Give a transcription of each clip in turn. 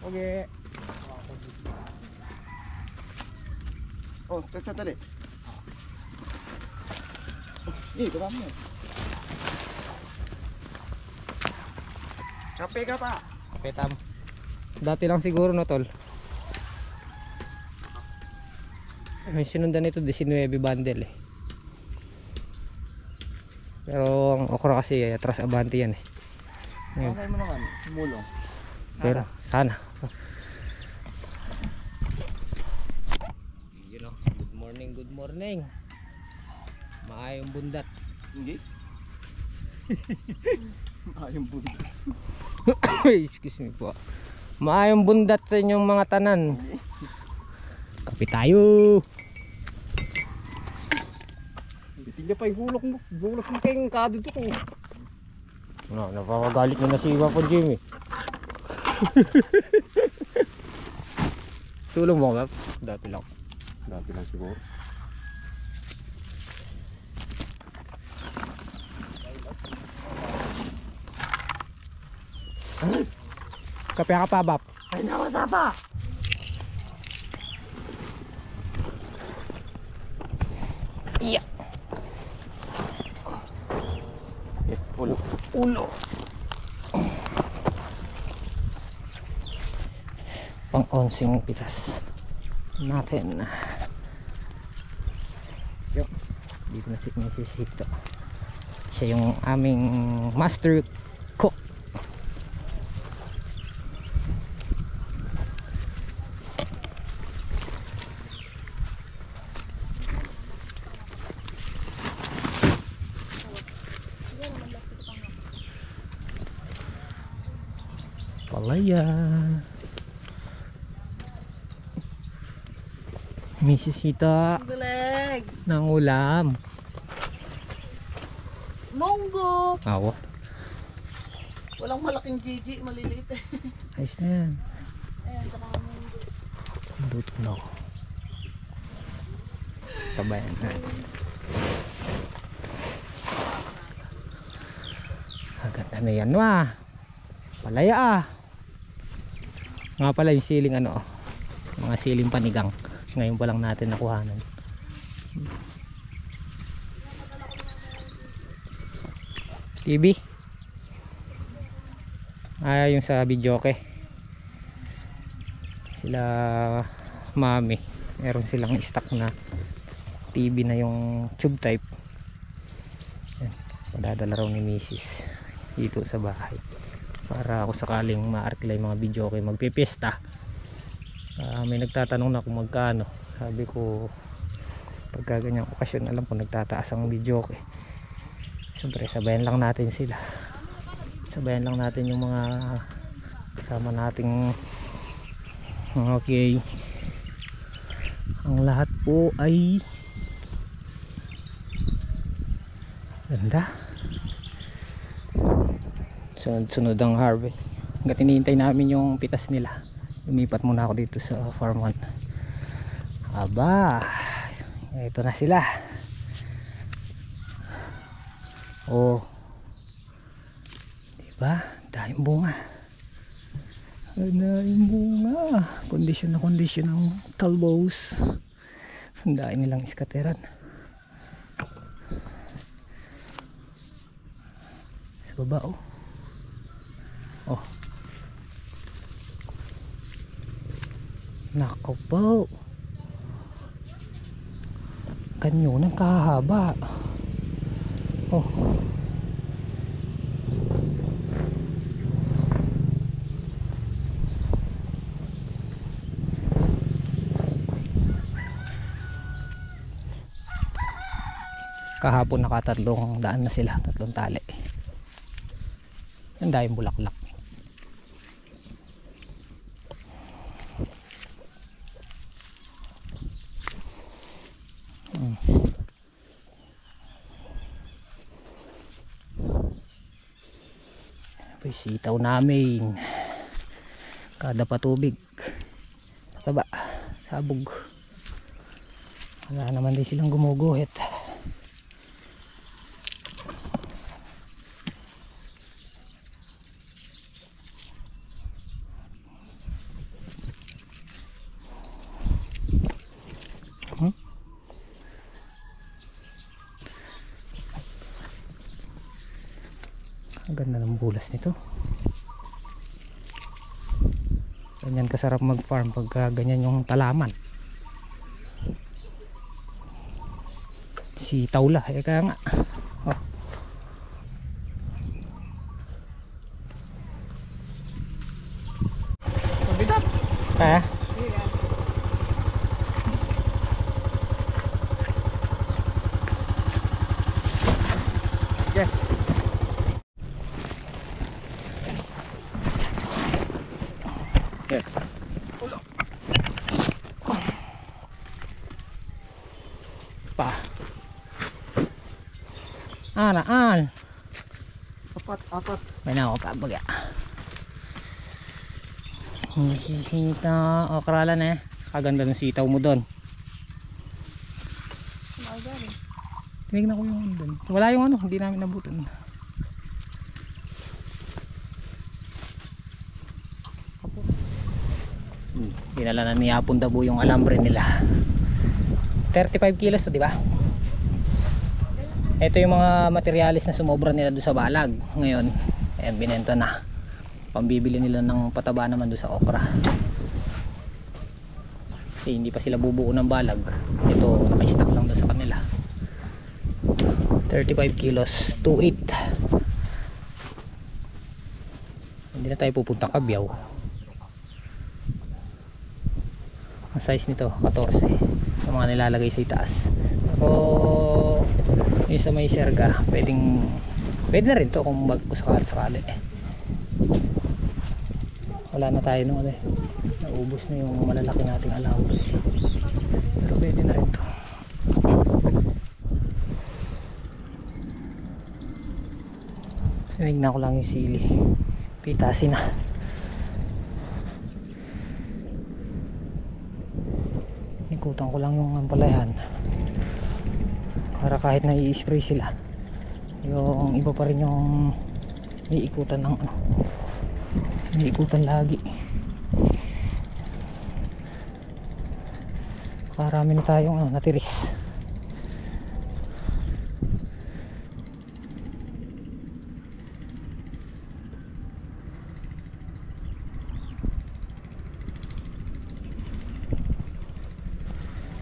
Okay. Oh, testa dali. Sige, gawin mo. Kape ka pa. Kape tam. Dati lang siguro no tol. May sinundan ito 19 bundle eh. Pero ang okra kasi atras abante yan eh. Ngayon. Okay mo naman, mulong. Pero sana. You know, good morning, good morning. Maayong bundat. Hindi? Ayong bundo. Excuse me po. Maayong bundat sa inyong mga tanan. Kape tayo. Hindi pa yung gulok mo kayong kado to ko. No, napakagalit na si Iwa po Jimmy. Tulong mo Gap? Dati lang siguro. Kape ka pa Bap? Ay, nawala pa! Iya. Ulo. Pang-onsing pitas natin. Yo, dito na si Mrs. Hito. Siya yung aming master cook. Palaya. Mrs. Hita Galing! ng ulam. Munggo! Awa. Walang malaking GG, maliliit eh. Ayos na yan. Ayan, saka munggo. Luto na ako. Tabayan natin. Aganda na yan palaya nga pala yung siling mga siling panigang ngayon pa lang natin nakuhanan. TV yung sa videoke sila mami meron silang stock na TV na yung tube type. Yan, padadala raw ni Mrs. dito sa bahay para ako sakaling ma-arklay mga video okay magpipista. May nagtatanong na kung magkano. Sabi ko pagka ganyang okasyon alam ko nagtataas ang video okay. Siyempre sabayan lang natin sila, sabayan lang natin yung mga kasama nating okay. Ang lahat po ay ganda. Sunod-sunod ang harvest. Hanggang hinihintay namin yung pitas nila. Lumipat muna ako dito sa farm 1. Aba, ito na sila. Oh, diba? Daming bunga. Daming bunga. Kondisyon na kondisyon ng talbos. Ang dami nilang iskateran. Sa baba oh. Oh. Nako po. Kanyo ng kahaba. Oh. Kahapon nakatatlong daan na sila, 3 tali. Ang daming bulaklak. May sitaw namin. Kada patubig. Taba, sabog. Wala naman din silang gumuguhit. Ganda ng bulas nito. Ganyan kasarap mag farm pagka ganyan yung talaman. Si Taula kaya nga. Oh. Mabigat. Kaya Okay. Okay. pa. Anaan. Apat. May na ako kabaga. Sisita. O karalan eh. Kaganda ng sitaw mo doon. Tinignan ko yung doon. Wala yung ano. Hindi namin nabutan. Dinala na ni Apon Dabo yung alambre nila. 35 kilos to, di ba? Ito yung mga materialis na sumobra nila doon sa balag. Ngayon, ayan, binenta na. Pambibili nila ng pataba naman doon sa okra. Kasi hindi pa sila bubuo ng balag. Ito, naka-stock lang doon sa kanila. 35 kilos, 2.8. Hindi na tayo pupunta Kabyaw. Ang size nito, 14. Yung mga nilalagay sa itaas. Pero yung sa may serga, pwede na rin to kung sakali. Wala na tayo nung naubos na yung malalaki nating alambre. Pero pwede na rin to. Tinignan ko lang yung sili. Pitasin na. Ikutan ko lang yung ampalayan para kahit na i-spray sila, yung iba pa rin yung iikutan ng iikutan lagi. Karami na tayong natiris.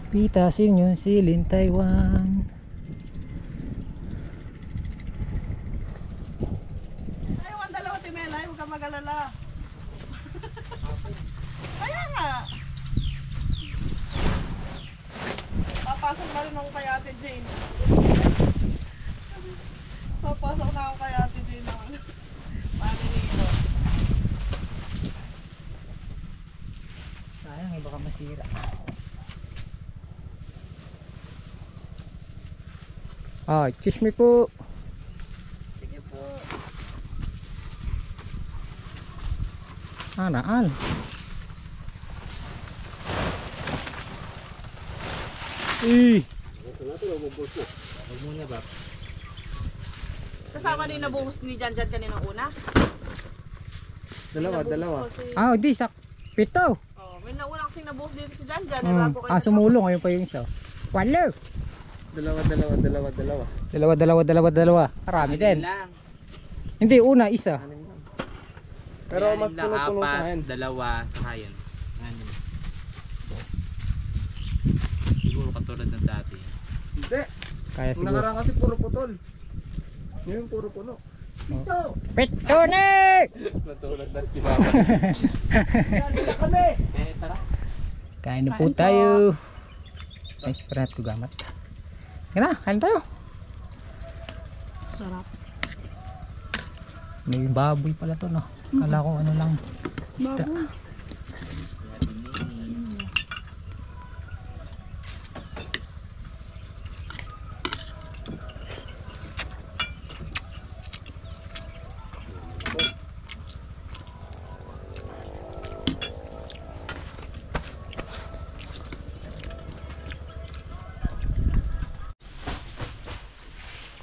Pitasin yung silin Taiwan. Ayaw ang dalawa Timelay, huwag kang mag-alala. Kaya nga. Papasok na rin ako kay Ate Jane. Papasok na ako kay Ate Jane ng paninito. Sayang, iba ka masira. Ah, excuse me po. Sige po. Anaan. Kasama din nabuhos ni Janjan kaninang una. Dalawa. Ah, di sak. Pito. Oh, may nauna kasing nabuhos dito si Janjan. Ah, sumulong ngayon pa yung isa. Walo. Dalawa. Dalawa. Karami din. Hindi, una, isa. Pero mas puno-puno sa akin. Dalawa sa akin. Siguro katulad ng dati. Hindi. Kaya siguro. Nakaraan kasi puro putol. Ngayon puro puno. Pito na! Natulad na si Baba. Tara. Kain na po tayo. Ay, parat ko gamat. Kaya na, kain tayo. Sarap. May baboy pala to, no? Kala ko ano lang. Isda.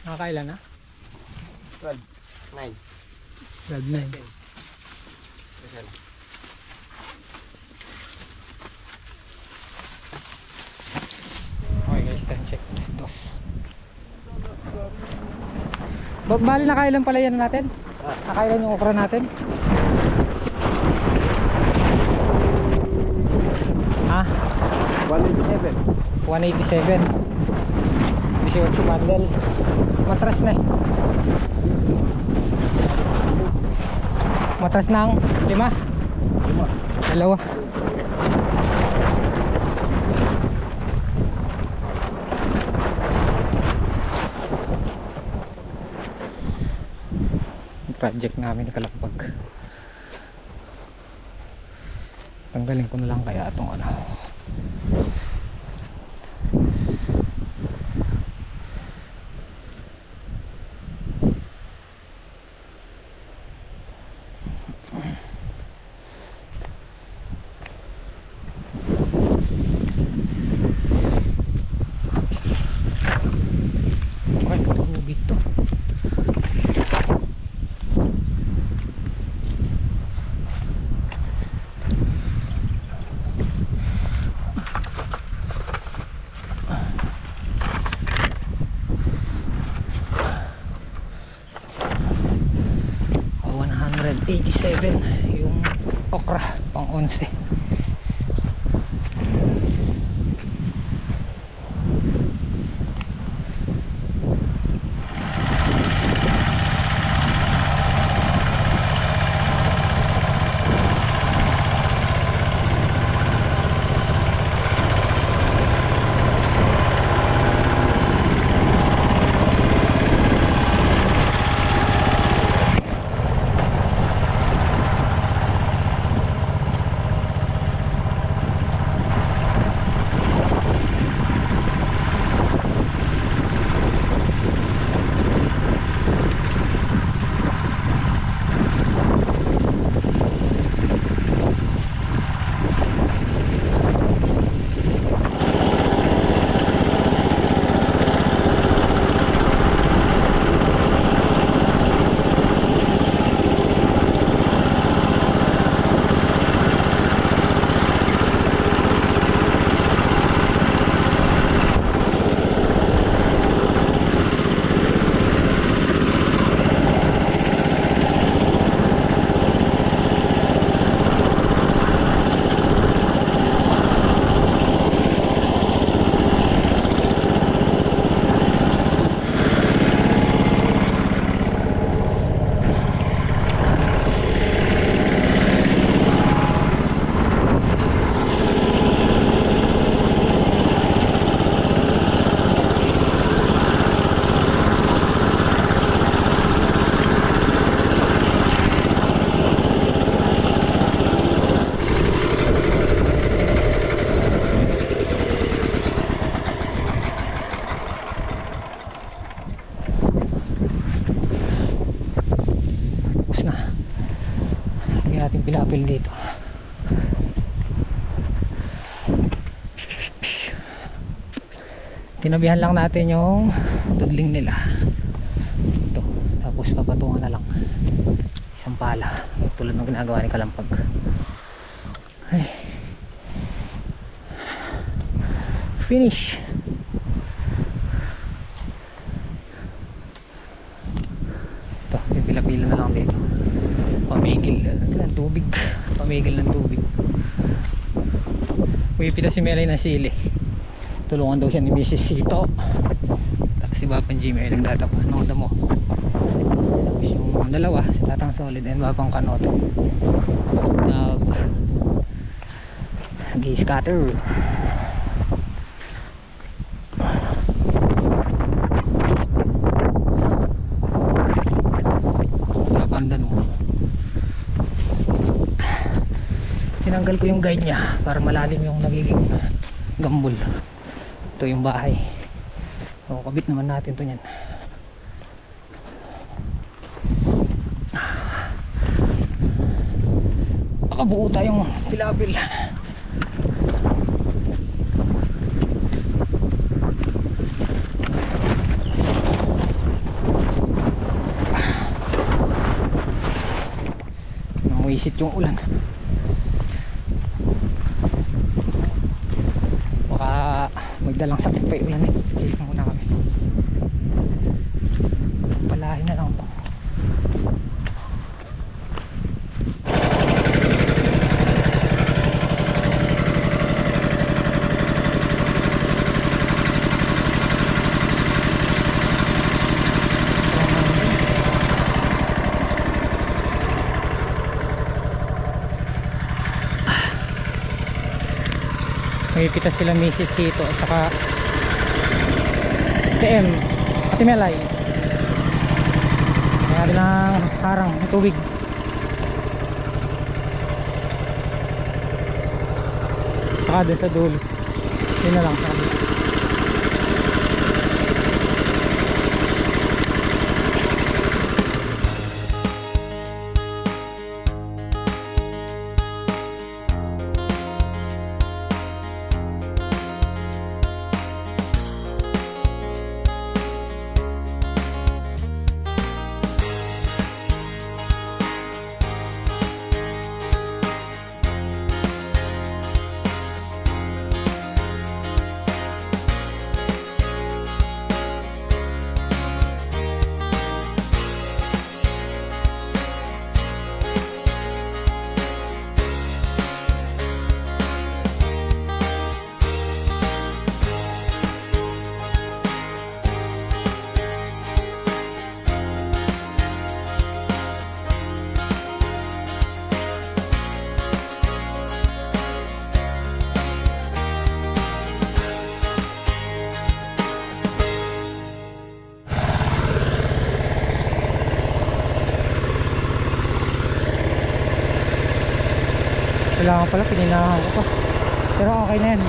Nakakailan na? 12. 9. 12 na yun. Okay guys, time check. Dos. Bali nakailan pala yan natin? Nakailan yung okra natin? Ha? 187. 187. 18 bundle. Matras na eh. Matras ng 5? 2. Project namin ni Kalampag. Tanggalin ko na lang kaya itong ano. Okay, tubig to. Oh, 187 yung okra pang 11. Natin pilapil dito. Tinabihan lang natin yung tudling nila ito, tapos papatungan na lang isang pala tulad ng ginagawa ni Kalampag. Ay. Finish. Ito, pipila-pila na lang dito. Pamigil ng tubig. Pamigil ng tubig. Pipila si Melay ng sili. Tulungan daw siya ni Mrs. Sito. Tapos si Bapang Jimmy ay nagtatapa ng damo. Tapos yung dalawa sa Tatang Solid and Bapang Kanot nag-scatter. Tapandan mo. Tinanggal ko yung guide niya para malalim yung nagiging gambol. Ito yung bahay. So, kabit naman natin to niyan. Makabuo tayong pilapil. Namuisit yung ulan. Magdalang sakit pa yung ulan eh. Silip muna kami. Palahin na lang to. may pitas sila misis dito at saka TM Ate Melay. Kaya din ang harang ng tubig. Saka doon sa dulo. Yun na lang sa kabila. Kailangan pala pininahan ko pa, pero okay na yan.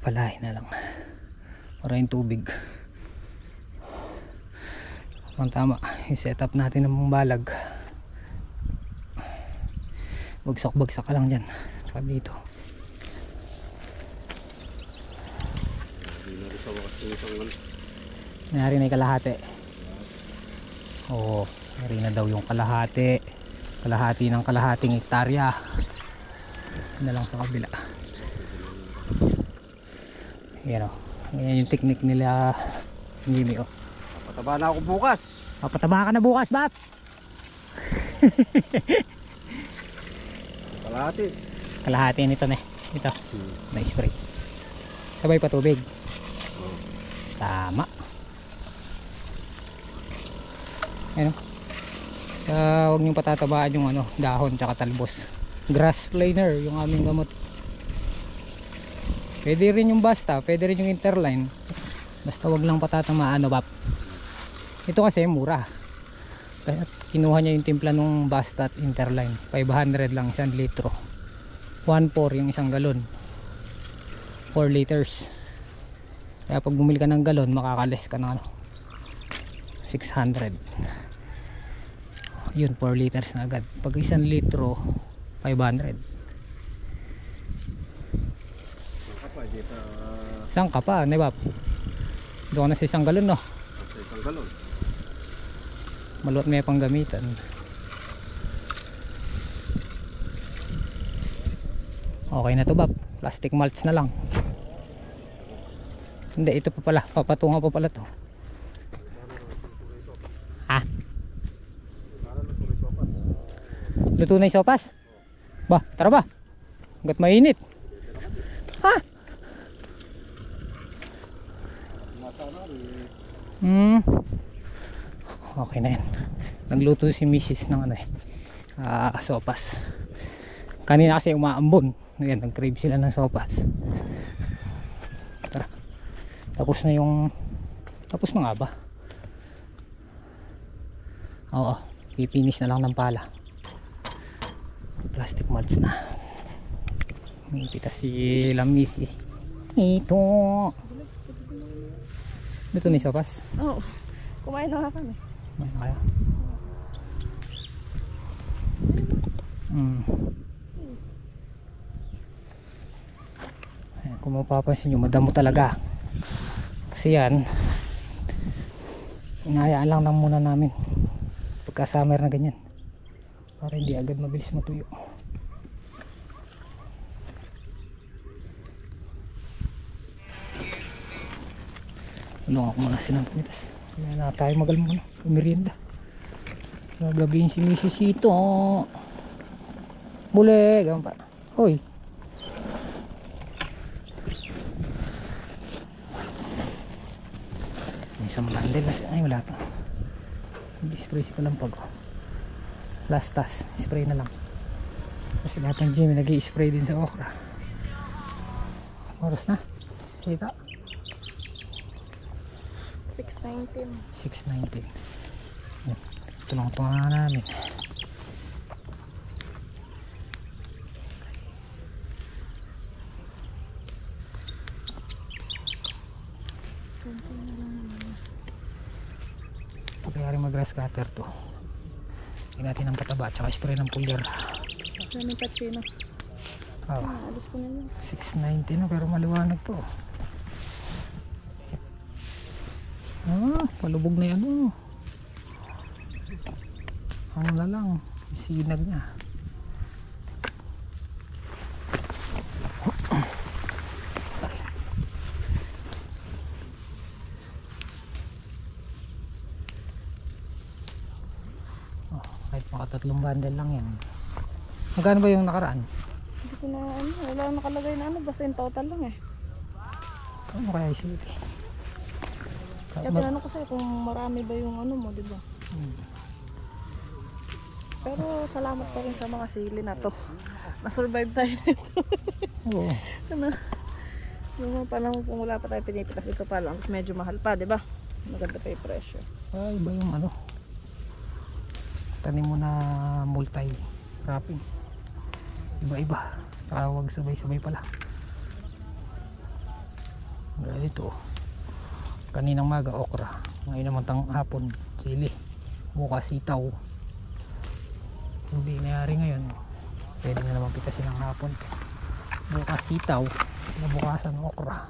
Palahin na lang para yung tubig. Ang tama yung setup natin ng balag. Bagsak-bagsak ka lang dyan saka dito. Nari na yung kalahati. Oo, nari na daw yung kalahati. Kalahati ng kalahating hektarya. Na lang sa kabila. Yan o. Yan yung technique nila Jimmy o. Pataba na ako bukas. Papataba ka na bukas, Bap. Kalahati. Kalahati nito na. Ito. Nice spray. Sabay pa tubig. Tama. Ano? Huwag niyong patatabaan yung ano, dahon tsaka talbos. Grass planer yung aming gamot. Pwede rin yung basta, pwede rin yung interline. Basta wag lang patatamaan, ano, Bap. Ito kasi mura. Kaya kinuha niya yung timpla nung basta at interline. 500 lang 1 litro. 1.4 yung isang galon. 4 liters. Kaya pag bumili ka ng galon, makakales ka ng ano, 600. Yun, 4 liters na agad. Pag 1 litro 500. Saan ka pa, Nebap? Doon na sa isang galon, no? Sa isang galon. Maluwat may panggamitan. Okay na to, Bap. Plastic mulch na lang. Hindi, ito pa pala. Papatunga pa pala to. Ha? Luto na yung sopas? Ba, tara ba? Hanggat mainit. Ha? Okay na yan. Nagluto si Mrs. ng ano sopas. Kanina kasi umaambon. Ayan, nag-crave sila ng sopas. Tara. Tapos na yung... Tapos na nga ba? Oo. Pipinis na lang ng pala. Plastic mulch na. May pitas si Lamisi. Ito. Ito ni sopas. Oo. Kumain na nga kami. Kumain na kaya. Ayan, kung mapapansin nyo, madamo talaga. Kasi yan, inayaan lang muna namin pagka summer na ganyan, para hindi agad mabilis matuyo. Tulungan ko muna silang pumitas. Hindi na tayo magal muna, merienda. Gagabihin si Mrs. ito. Bule, gano'n pa. Hoy. May isang bundle na siya. Ay, wala pa. Hindi spray ko lang pag. last task, spray na lang. Kasi lahat ng Jimmy nag-i-spray din sa okra. Oras na sita 6:19. 6:19. Yan. Tulong-tulong na namin. Pagkayari mag-grass cutter to. Hindi natin ng pataba at saka spray ng pulyar. Namin patsino. Oh, Alis ko na yun. 6:19 na pero maliwanag to. Palubog na yan. Ano na lang, sinag niya. Kahit mga 3 bundle lang yan. Magkano ba yung nakaraan? Hindi ko na wala nakalagay na basta yung total lang eh. Ano kaya isili? Kaya tinanong ko sa'yo kung marami ba yung mo, di ba? Pero salamat pa rin sa mga sili na to. Na-survive tayo nito. Oo. Ano? Yung mga panahon kung wala pa tayo pinipitas ito pa lang, medyo mahal pa, di ba? Maganda pa yung presyo. Ay, iba yung tanim mo na multi-cropping. Iba-iba. Huwag sabay-sabay pala. Ganito. Kaninang maga okra, ngayon naman hapon sili, bukas sitaw. Hindi nangyari ngayon, pwede na naman pitasin ng hapon. Bukas sitaw, nabukasan okra.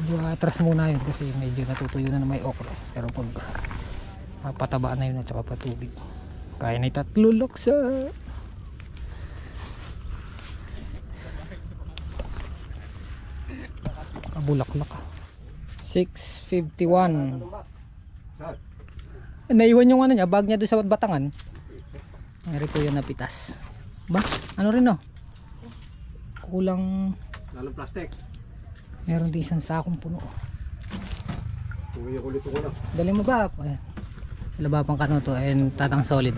Medyo atras muna yun kasi medyo natutuyo na may okra, pero pag patabaan na yun at saka patubig, kaya na 3 loksa. Bulaklak. 6:51. Naiwan yung niya, bag niya doon sa batangan. Ngari po yan napitas. Ba? Ano rin kulang. Lalong plastic. Meron din isang sakong puno. Tumiyo ulit ko na. Dali mo ba? Ayan. Sa labapang kano to and tatang solid.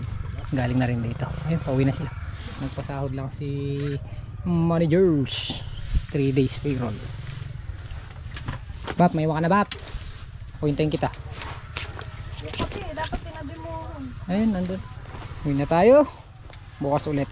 Galing na rin dito. Ayun, pauwi na sila. Nagpasahod lang si managers. 3 days payroll. Bap, may iwan ka na Bap. Puintayin kita. Okay, dapat tinabi mo. Ayun, nandun. Uwi na tayo. Bukas ulit.